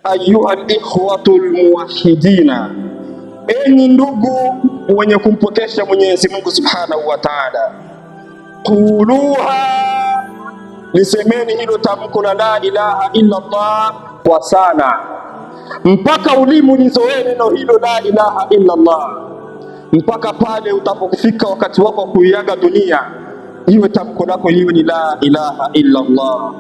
ayuha al-ikhwatu al-muwahhidina, enyi ndugu wenye kumpokesha Mwenyezi Mungu Subhanahu wa Ta'ala, quluha, lisemeni hilo tamko la la ilaha illa Allah kwa sana, mpaka ulimi lizoee neno hilo la ilaha illa Allah, mpaka pale utapofika wakati wako kuiaga dunia, iwe tamko lako hiyo ni la ilaha illa Allah.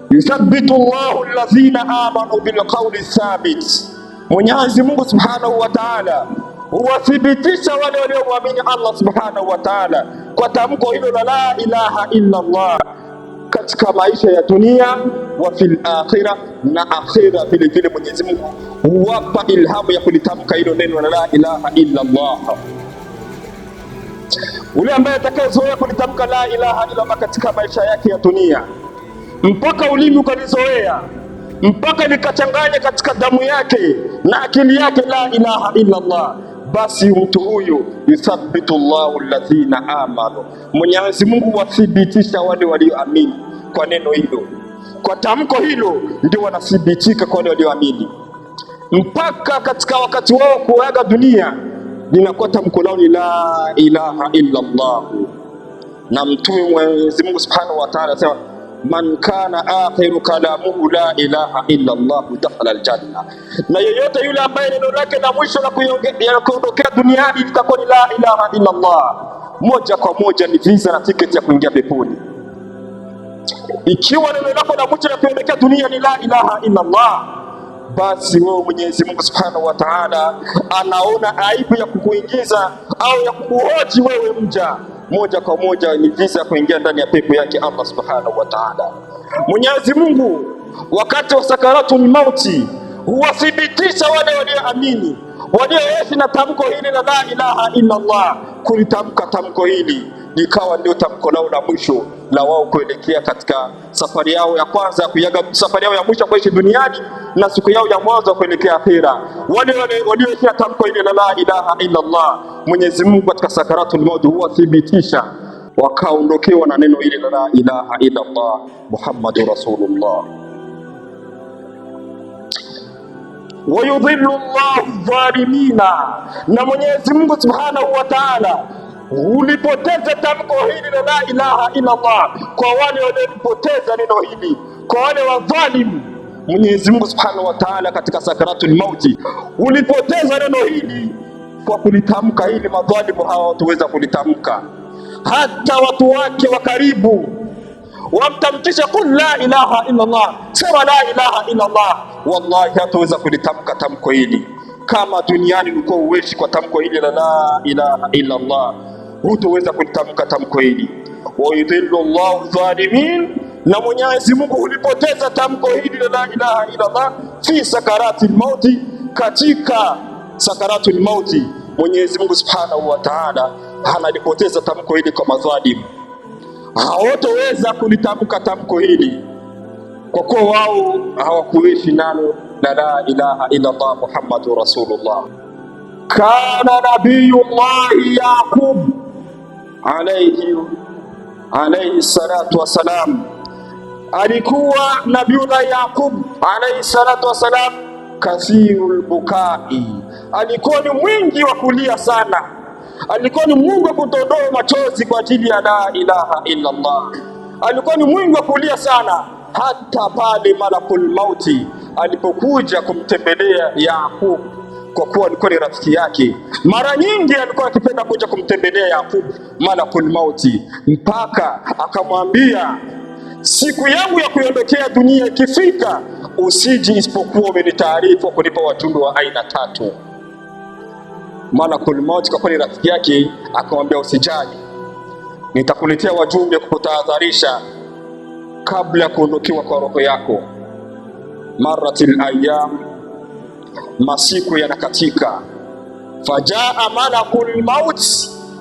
Yuthabbitu Allahu alladhina amanu bilqawli thabit, Mwenyezi Mungu Subhanahu wa Ta'ala huwathibitisha wale waliomwamini Allah Subhanahu wa Ta'ala kwa tamko hilo la la ilaha illa Allah katika maisha ya dunia wa fil akhirah, na akhira vile vile Mwenyezi Mungu huwapa ilhamu ya kulitamka hilo neno la la ilaha illa Allah. Ule ambaye atakayezoea kulitamka la ilaha illa Allah katika maisha yake ya dunia, mpaka ulimi ukalizoea, mpaka likachanganya katika damu yake na akili yake la ilaha illa Allah, basi mtu huyu yuthabbitu Allahu alladhina amanu, Mwenyezi Mungu wathibitisha wale walioamini kwa neno hilo, kwa tamko hilo, ndio wanathibitika kwa wale walioamini, mpaka katika wakati wao kuaga dunia linakuwa tamko lao ni la ilaha illa Allah. Na Mtume Mwenyezi Mungu Subhanahu wa Ta'ala sema, man kana akhiru kalamuhu la ilaha illa Allah dakhala aljanna, na yeyote yule ambaye neno lake la mwisho la kuondokea duniani litakuwa ni la ilaha illa Allah, moja kwa moja ni visa na tiketi ya kuingia peponi. Ikiwa neno lako la mwisho la kuondokea dunia ni la ilaha illa Allah, basi wewe Mwenyezi Mungu Subhanahu wa Ta'ala anaona aibu ya kukuingiza au ya kukuhoji wewe mja, moja kwa moja ni visa kuingia ndani ya pepo yake Allah Subhanahu wa Ta'ala. Mwenyezi Mungu wakati wa sakaratul mauti huwathibitisha wale walioamini, walioishi na tamko hili la la ilaha illa Allah, kulitamka tamko hili likawa ndio tamko lao la mwisho la wao kuelekea katika safari yao ya kwanza kuiaga, safari yao ya mwisho kuishi duniani na siku yao ya mwanzo kuelekea akhera. Wale walioishi na tamko hili la la ilaha illa Allah, Mwenyezi Mungu katika sakaratul maut huwathibitisha wakaondokewa na neno hili la la ilaha illa Allah Muhammadur Rasulullah. Wayudhillu Allahu dhalimina, na Mwenyezi Mungu Subhanahu wa Ta'ala ulipoteza tamko hili la la ilaha illa Allah kwa wale waliopoteza neno hili, kwa wale wadhalimu. Mwenyezi Mungu Subhanahu wa Ta'ala katika sakaratul mauti ulipoteza neno hili kwa kulitamka hili, madhalimu hawa wataweza kulitamka, hata watu wake wa karibu wamtamkisha kul la ilaha illa Allah, sema la ilaha illa Allah, wallahi hataweza kulitamka tamko hili. Kama duniani ulikuwa uishi kwa tamko hili la la ilaha illa Allah, hutaweza kulitamka tamko hili. Wa yudhillu Allahu dhalimin, na Mwenyezi Mungu ulipoteza tamko hili la la ilaha illa Allah fi sakaratil mauti, katika sakaratul mauti Mwenyezi Mungu Subhanahu wa Ta'ala analipoteza tamko hili kwa madhalimu. Hawataweza kulitamka tamko hili kwa kuwa wao hawakuishi nalo la ilaha illa Allah Muhammadur Rasulullah. Kana nabiyullahi Yaqub alayhi salatu wassalam, alikuwa Nabiyullah Yaqub alayhi salatu wassalam kathirul bukai, alikuwa ni mwingi wa kulia sana, alikuwa ni mwingi wa kutodoa machozi kwa ajili ya la ilaha illa Allah, alikuwa ni mwingi wa kulia sana, hata pale malakul mauti alipokuja kumtembelea Yaqub, kwa kuwa alikuwa ni rafiki yake. Mara nyingi alikuwa akipenda kuja kumtembelea Yaqub malakul mauti, mpaka akamwambia, siku yangu ya kuondokea dunia ikifika, usiji isipokuwa umenitaarifu kunipa wajumbe wa aina tatu. Malakul mauti kwa kuwa ni rafiki yake akamwambia, usijali, nitakuletea wajumbe kukutahadharisha kabla ya kuondokewa kwa roho yako. Maratil ayyam, masiku yanakatika, fajaa malakul maut,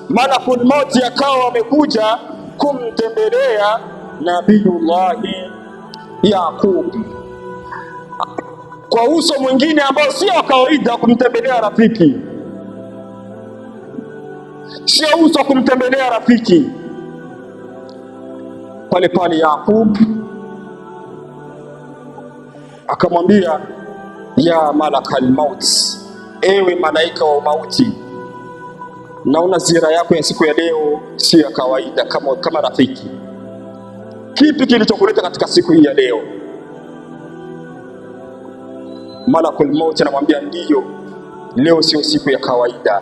malakul maut yakawa wamekuja kumtembelea Nabiyullahi Yaqub kwa uso mwingine ambao sio kawaida kumtembelea rafiki, sio uso kumtembelea rafiki. Pale pale Yaqub akamwambia ya malakal maut, ewe malaika wa mauti, naona ziara yako ya siku ya leo sio ya kawaida, kama rafiki. Kipi kilichokuleta katika siku hii ya leo? Malakul maut anamwambia ndiyo, leo sio siku ya kawaida.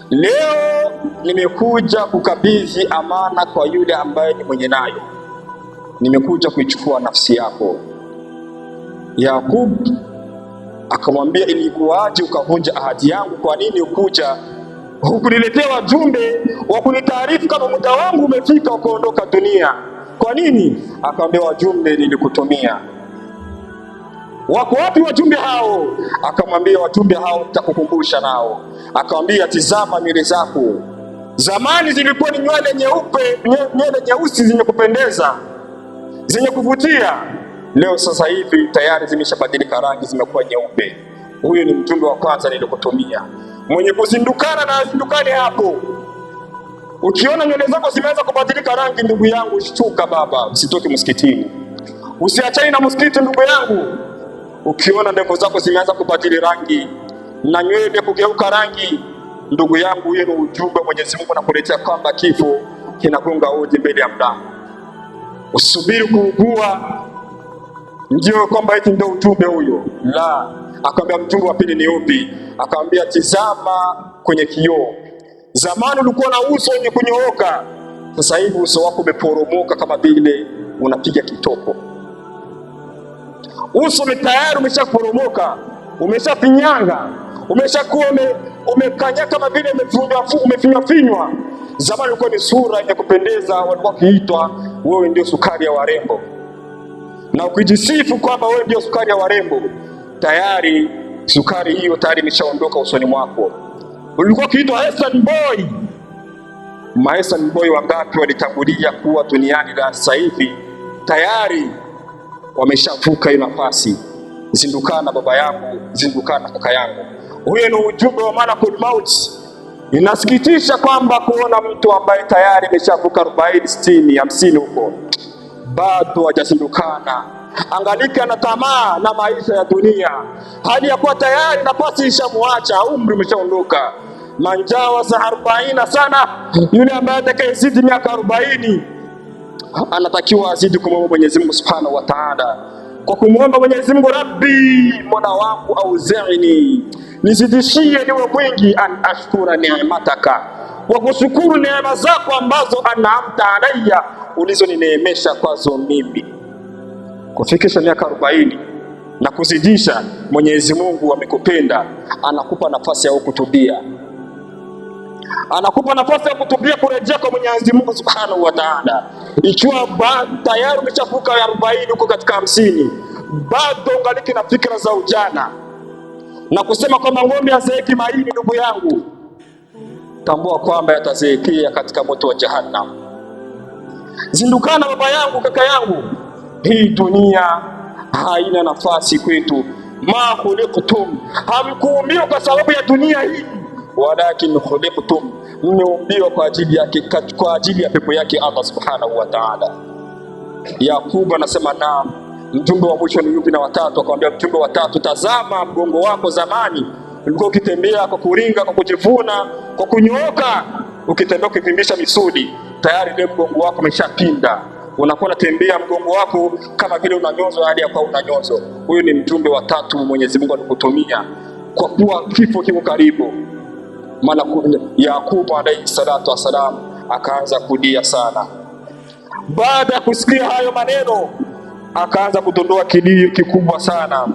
Leo nimekuja kukabidhi amana kwa yule ambaye ni mwenye nayo. Nimekuja kuichukua nafsi yako. Yakub akamwambia, ilikuwaje ukavunja ahadi yangu? Kwa nini ukuja hukuniletea wajumbe wa kunitaarifu kama muda wangu umefika ukaondoka dunia? Kwa nini? Akamwambia, wajumbe nilikutumia. Wako wapi wajumbe hao? Akamwambia, wajumbe hao nitakukumbusha nao. Akamwambia, tizama nywele zako, zamani zilikuwa ni nywele nyeupe, nywele nyeusi zenye kupendeza, zenye kuvutia. Leo sasa hivi tayari zimeshabadilika rangi, zimekuwa nyeupe. Huyu ni mjumbe wa kwanza nilikutumia. Mwenye kuzindukana na azindukane hapo. Ukiona nywele zako zimeanza kubadilika rangi, ndugu yangu, shtuka baba, usitoke msikitini. Usiachane na msikiti ndugu yangu. Ukiona ndevu zako zimeanza kubadili rangi na nywele kugeuka rangi, ndugu yangu, huyo ni ujumbe Mwenyezi Mungu anakuletea kwamba kifo kinagonga hodi mbele ya mlango. Usubiri kuugua ndio kwamba eti ndio ujumbe huyo. La, akamwambia mjumbe wa pili ni upi? Akamwambia, tizama kwenye kioo. Zamani ulikuwa na uso wenye kunyooka, sasa hivi uso wako umeporomoka kama vile unapiga kitoko. Uso tayari umeshaporomoka, umeshafinyanga, umeshakuwa umekanya kama vile umefinywa. Zamani ulikuwa ni sura yenye kupendeza, walikuwa kiitwa wewe ndio sukari ya warembo, na ukijisifu kwamba wewe ndio sukari ya warembo, tayari sukari hiyo tayari imeshaondoka usoni mwako. Ulikuwa kiitwa handsome boy. Handsome boy wangapi walitangulia kuwa duniani, na sasa hivi tayari wameshavuka hiyo nafasi. Zindukana baba yangu, zindukana kaka yangu. Huyo ni ujumbe wa malakul maut. Inasikitisha kwamba kuona mtu ambaye tayari ameshavuka 40, 60, 50 huko bado hajazindukana, angalika na tamaa na maisha ya dunia, hali ya kuwa tayari nafasi ishamuacha, umri umeshaondoka. Manjawa za 40 sana, yule ambaye atakayezidi miaka 40 anatakiwa azidi kumwomba Mwenyezi Mungu Subhanahu wa Ta'ala, kwa kumwomba Mwenyezi Mungu, Rabbi, Mola wangu, auzi'ni, nizidishie niwe mwingi, an ashkura ni'mataka, wa kushukuru neema zako ambazo an'amta alayya, ulizonineemesha kwazo mimi. Kufikisha miaka 40 na kuzidisha, Mwenyezi Mungu amekupenda, anakupa nafasi ya kutubia, anakupa nafasi ya kutubia, kurejea kwa Mwenyezi Mungu Subhanahu wa Ta'ala. Ikiwa tayari umeshavuka 40 huko katika 50, bado ungaliki na fikra za ujana na kusema kwamba ng'ombe hazeeki maini, ndugu yangu, tambua kwamba yatazeekea katika moto wa Jahannam. Zindukana baba yangu, kaka yangu, hii dunia haina nafasi kwetu. Ma khuliqtum, hamkuumbiwa kwa sababu ya dunia hii, walakin khuliqtum, mmeumbiwa kwa ajili yake, kwa ajili ya pepo yake Allah Subhanahu wa Ta'ala. Yakubu anasema naam. Mjumbe wa mwisho ni yupi na watatu? Akamwambia mjumbe wa tatu, tazama mgongo wako, zamani ulikuwa ukitembea kwa kuringa, kwa kujivuna, kwa kunyooka, ukitembea ukivimbisha misuli, tayari leo mgongo wako umeshapinda, unakuwa unatembea mgongo wako kama vile unanyozwa, hali ya kuwa unanyozwa. Huyu ni mjumbe wa tatu Mwenyezi Mungu alikutumia, kwa kuwa kifo kiko karibu. Maana Yakubu alayhi salatu wasalam akaanza kulia sana. Baada ya kusikia hayo maneno, akaanza kudondoa kilio kikubwa sana.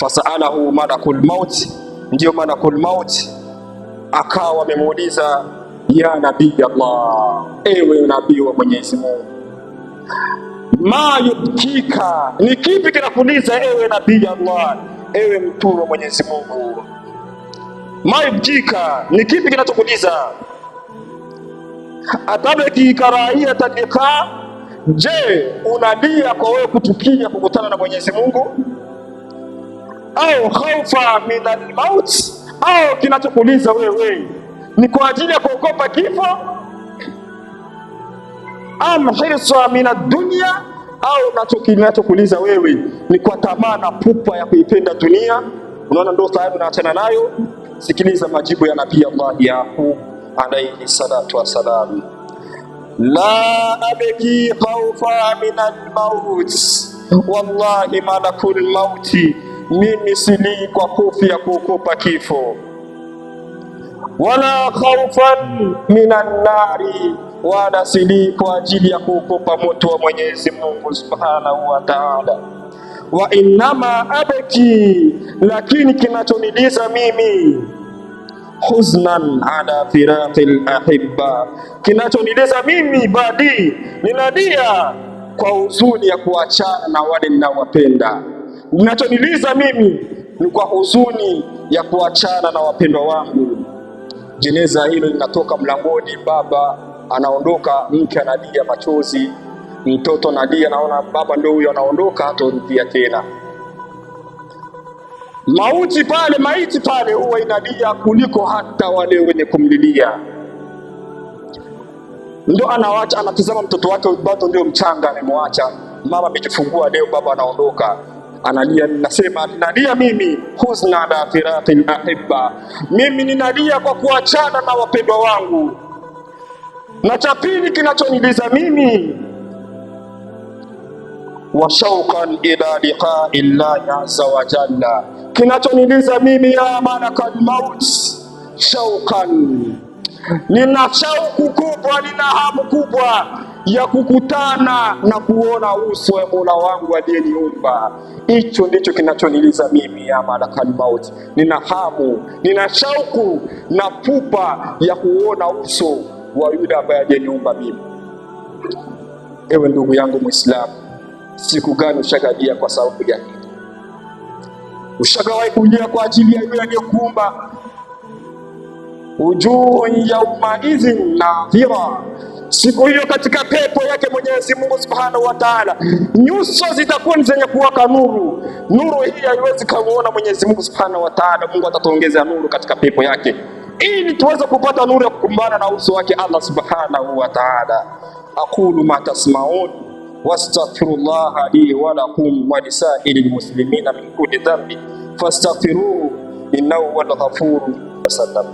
Fasalahu malakul maut, ndio malakul maut akawa amemuuliza, ya nabii Allah, ewe nabii wa Mwenyezi Mungu, ma yubkika, ni kipi kinakuliza ewe nabii Allah, ewe mtume wa Mwenyezi Mungu? Ma yubkika, ni kipi kinachokuliza? Atabeki karaia tadika, je, unalia kwa wewe kutukia kukutana na Mwenyezi Mungu? Au khaufa min al-maut, au kinachokuliza wewe ni kwa ajili ya kuogopa kifo? Am hirsa min ad-dunya, au kinachokuuliza wewe ni kwa tamaa na pupa ya kuipenda dunia, unaona ndio tayari unaachana nayo? Sikiliza majibu ya Nabii Allah Yaqub alayhi salatu wassalam: la abki khawfa min al-maut, wallahi malakul mauti, mimi sili kwa hofu ya kuogopa kifo, wala khawfan min an-nari, wala sili kwa ajili ya kuogopa moto wa Mwenyezi Mungu Subhanahu wa Ta'ala. Wa innama abki, lakini kinachoniliza mimi, huznan ala firaqil ahibba, kinachoniliza mimi badi, ninalia kwa huzuni ya kuachana na wale ninaowapenda. Kinachoniliza mimi ni kwa huzuni ya kuachana na wapendwa wangu. Jeneza hilo linatoka mlangoni, baba anaondoka, mke analia machozi, mtoto analia, naona baba ndio huyo anaondoka, hatarudia tena. Maiti pale huwa inalia kuliko hata wale wenye kumlilia. Ndio anawacha, anatazama mtoto wake bado ndio mchanga, amemwacha mama, amejifungua leo, baba anaondoka, analia. Nasema ninalia mimi, huzna ala firaqil ahibba, mimi ninalia kwa kuachana na wapendwa wangu. Na cha pili kinachoniliza mimi, wa shauqan ila liqa'i llahi azza wa jalla, kinachoniliza mimi ya malakal maut, shauqan, nina shauku kubwa, nina hamu kubwa ya kukutana na kuona uso wa Mola wangu aliyeniumba. Hicho ndicho kinachoniliza mimi ya malakal maut, nina hamu, nina shauku na pupa ya kuona uso wa yule ambaye aliyeniumba mimi. Ewe ndugu yangu Muislamu, siku gani ushagalia kwa sababu ya hili? Ushagawahi kulia kwa ajili ya yule aliyekuumba? Wujuhu yauma idhin nadhira, siku hiyo katika pepo yake Mwenyezi Mungu Subhanahu wa Ta'ala, nyuso zitakuwa ni zenye kuwaka nuru. Nuru hii haiwezi kumuona Mwenyezi Mungu Subhanahu wa Ta'ala. Mungu atatuongezea nuru katika pepo yake ili tuweze kupata nuru ya kukumbana na uso wake Allah Subhanahu wa Ta'ala. Aqulu ma tasma'un wastaghfirullaha li wa lakum wa lisairil muslimina min kulli dhanbi fastaghfiruhu innahu huwal ghafurur rahim.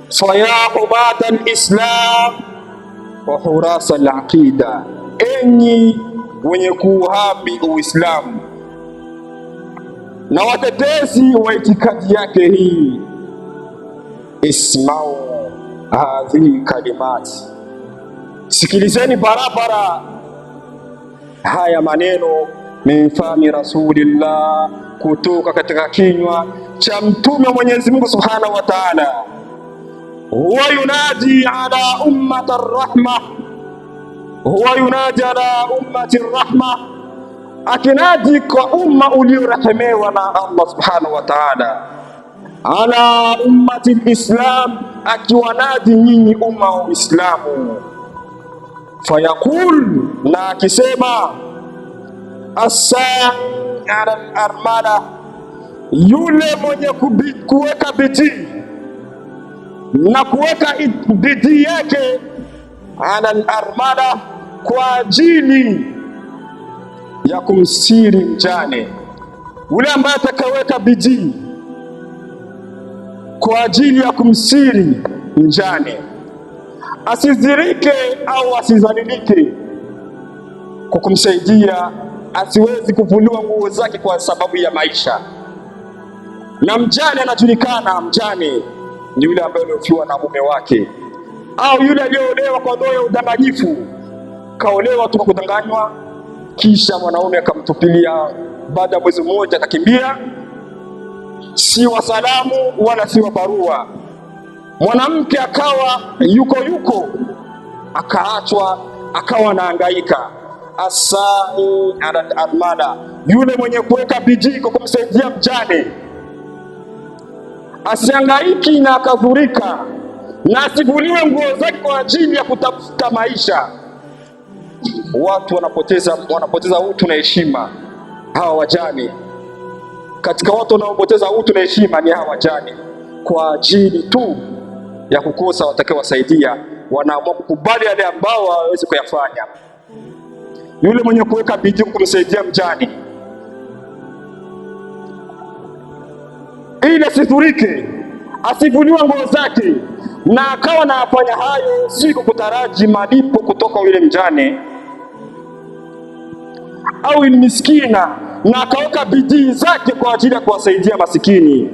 Faya ubadal islam wa hurasa al-aqida, enyi wenye kuhami Uislamu na watetezi wa itikadi yake hii, ismau hadhihi kalimati, sikilizeni barabara haya maneno, min fami rasulillah, kutoka katika kinywa cha mtume wa Mwenyezi Mungu Subhanahu wa Ta'ala. Huwa yunadi ala ummati rahma, huwa yunadi ala ummati rahma, akinadi kwa umma uliorehemewa na Allah Subhanahu wa Ta'ala. Ala ummati lislam, akiwanadi nyinyi umma wa Uislamu. Fayaqul, na akisema, as-sa'i ala al-armala, yule mwenye kuweka bidii na kuweka bidii yake, ala al-armala, kwa ajili ya kumsiri mjane. Yule ambaye atakaweka bidii kwa ajili ya kumsiri mjane, asizirike au asizalilike kwa kumsaidia, asiwezi kuvuliwa nguo zake kwa sababu ya maisha. Na mjane anajulikana, mjane ni yule ambaye aliofiwa na mume wake, au yule aliyeolewa kwa ndoa ya udanganyifu. Kaolewa tu kwa kudanganywa, kisha mwanaume akamtupilia, baada ya mwezi mmoja akakimbia, si wa salamu wala si wa barua. Mwanamke akawa yuko akaachwa, akawa anahangaika. Asai ala al-armala, yule mwenye kuweka bidii kwa kumsaidia mjane, asihangaiki na akadhurika, na asivuliwe nguo zake kwa ajili ya kutafuta maisha. Watu wanapoteza utu na heshima, hawa wajane. Katika watu wanaopoteza utu na heshima ni hawa wajane, kwa ajili tu ya kukosa watakayowasaidia, wanaamua kukubali yale ambao hawawezi kuyafanya. yule mwenye kuweka bidii kumsaidia mjane ili asithurike, asivuliwa nguo zake, na akawa anafanya hayo si kutaraji malipo kutoka yule mjane au ni miskina, na akaweka bidii zake kwa ajili ya kuwasaidia masikini.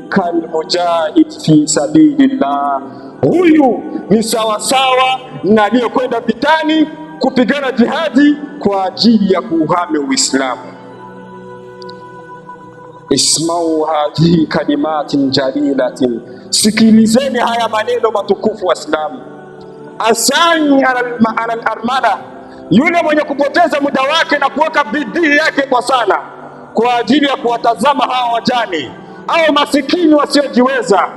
Kalmujahid fi sabilillah, huyu ni sawasawa na aliyekwenda vitani kupigana jihadi kwa ajili ya kuuhami Uislamu. Ismau hadhihi kalimatin jalilatin, sikilizeni haya maneno matukufu Waislamu. Asani ala al-armala, yule mwenye kupoteza muda wake na kuweka bidii yake kwa sana kwa ajili ya kuwatazama hawa wajane au masikini wasiojiweza.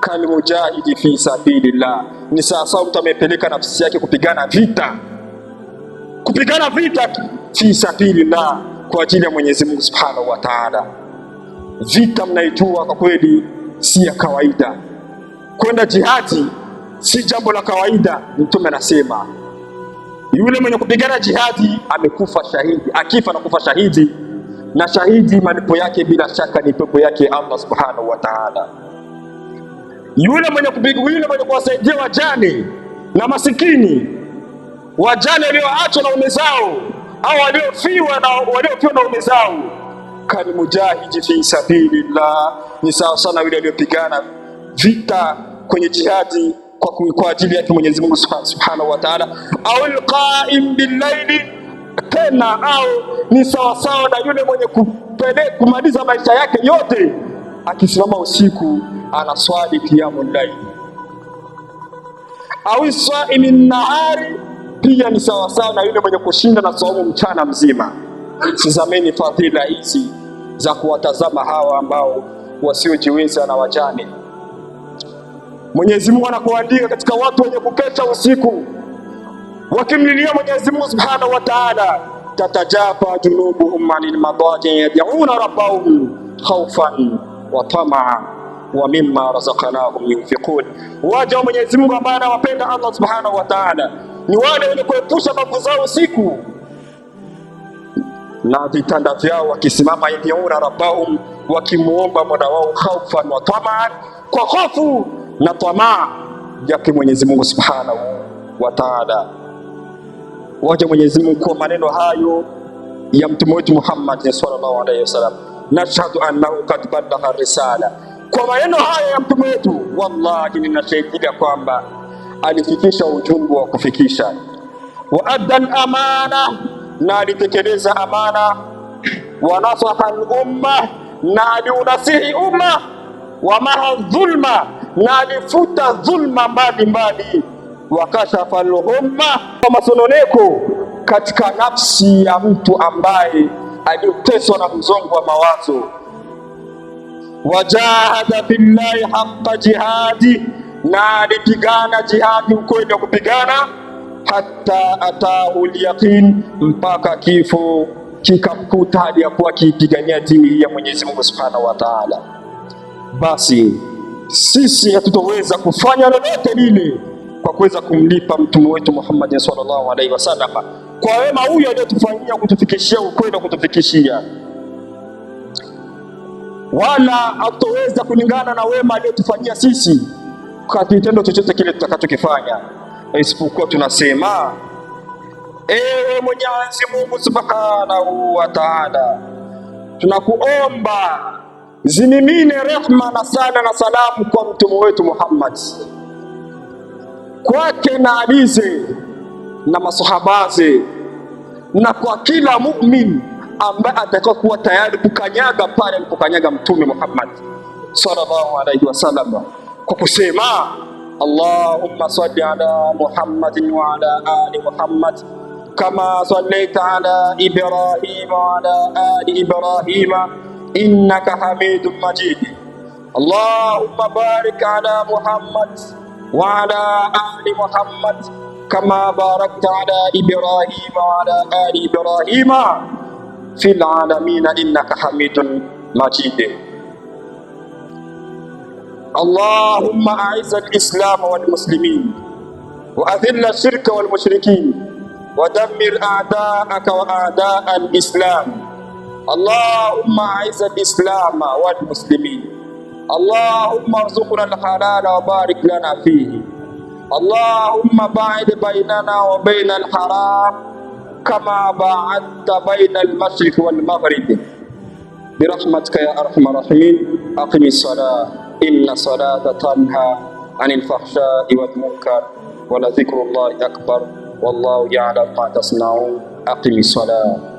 Kalmujahidi fi sabilillah, ni sawasawa mtu amepeleka nafsi yake kupigana vita fi sabilillah, kwa ajili ya Mwenyezi Mungu Subhanahu wa Ta'ala. Vita mnaijua kwa kweli si ya kawaida. Kwenda jihadi si jambo la kawaida. Mtume anasema yule mwenye kupigana jihadi amekufa shahidi, akifa na kufa shahidi, na shahidi malipo yake bila shaka ni pepo yake Allah Subhanahu wa Ta'ala. Yule mwenye kuwasaidia wajane na masikini, wajane walioachwa na ume zao au waliofiwa na ume zao, kalimujahidi fi sabilillah, ni sawa sana yule aliyopigana vita kwenye jihadi kwa ajili yake Mwenyezi Mungu Subhanahu wa Ta'ala, au alqaim billaili, tena au ni sawa sawa na yule mwenye kumaliza maisha yake yote akisimama usiku anaswali qiyamul layl, au saimin nahari, pia ni sawa sawa na yule mwenye kushinda na saumu mchana mzima. Tazameni fadhila hizi za kuwatazama hawa ambao wasiojiweza na wajane. Mwenyezi Mungu anakuandika katika watu wenye kukesha usiku wakimlilia Mwenyezi Mungu Subhanahu wa Ta'ala, tatajafa junubuhum anil madaji yad'una rabbahum khawfan wa tamaa wa mimma razaqnahum yunfiqun. Waja wa Mwenyezi Mungu ambao anawapenda Allah Subhanahu wa Ta'ala ni wale wenye kuepusha maovu zao usiku na vitanda vyao wakisimama, yad'una rabbahum, wakimuomba Mola wao, khawfan wa tamaa, kwa hofu na tamaa yake Mwenyezi Mungu Subhanahu wa Ta'ala. Waja Mwenyezi Mungu, kwa maneno hayo ya mtume wetu Muhammad sallallahu alaihi wasallam, nashhadu annahu qad balagha risala. Kwa maneno haya ya mtume wetu, wallahi ninashuhudia kwamba alifikisha ujumbe wa kufikisha, wa adda al-amana, na alitekeleza amana, wa nasaha al-umma, na aliunasihi umma, wa maha dhulma, na alifuta dhulma mbalimbali, wa kashafa al-humma, kwa masononeko katika nafsi ya mtu ambaye aliyoteswa na mzongo wa mawazo. Wajahada billahi haqqa jihadi, na alipigana jihadi, ukweli wa kupigana, hatta atahu al-yaqin, mpaka kifo kikamkuta aliyakuwa akipigania dini ya Mwenyezi Mungu Subhanahu wa Ta'ala. Basi sisi hatutoweza kufanya lolote lile kwa kuweza kumlipa mtume wetu Muhammad sallallahu alaihi wasallam kwa wema huyo aliyotufanyia, kutufikishia ukweli, kutufikishia, wala hatutoweza kulingana na wema aliyotufanyia sisi kwa kitendo chochote kile tutakachokifanya, isipokuwa tunasema ewe Mwenyezi Mungu Subhanahu wa Ta'ala, tunakuomba zimimine rehma na sala na salamu kwa mtume wetu Muhammad, kwake na alize na masahabaze, na kwa kila mu'min ambaye atakayokuwa tayari kukanyaga pale alipokanyaga mtume Muhammad sallallahu alaihi wasallam, kwa kusema Allahumma salli ala Muhammadin wa ala ali Muhammad kama sallaita ala Ibrahim wa ala ali Ibrahim innaka Hamidum Majid. Allahumma barik ala Muhammad wa ala ali Muhammad kama barakta ala Ibrahim wa ala ali Ibrahim fil alamin innaka Hamidun Majid. Allahumma a'izz al-islam wal muslimin wa adhill ash-shirka wal mushrikin ودمر أعداءك وأعداء الإسلام. اللهم أعز الإسلام والمسلمين. اللهم ارزقنا الحلال وبارك لنا فيه. اللهم باعد بيننا وبين الحرام كما باعدت بين المشرق والمغرب برحمتك يا أرحم الراحمين. أقم الصلاة إن الصلاة تنهى عن الفحشاء والمنكر ولذكر الله أكبر والله يعلم ما تصنعون. أقم الصلاة.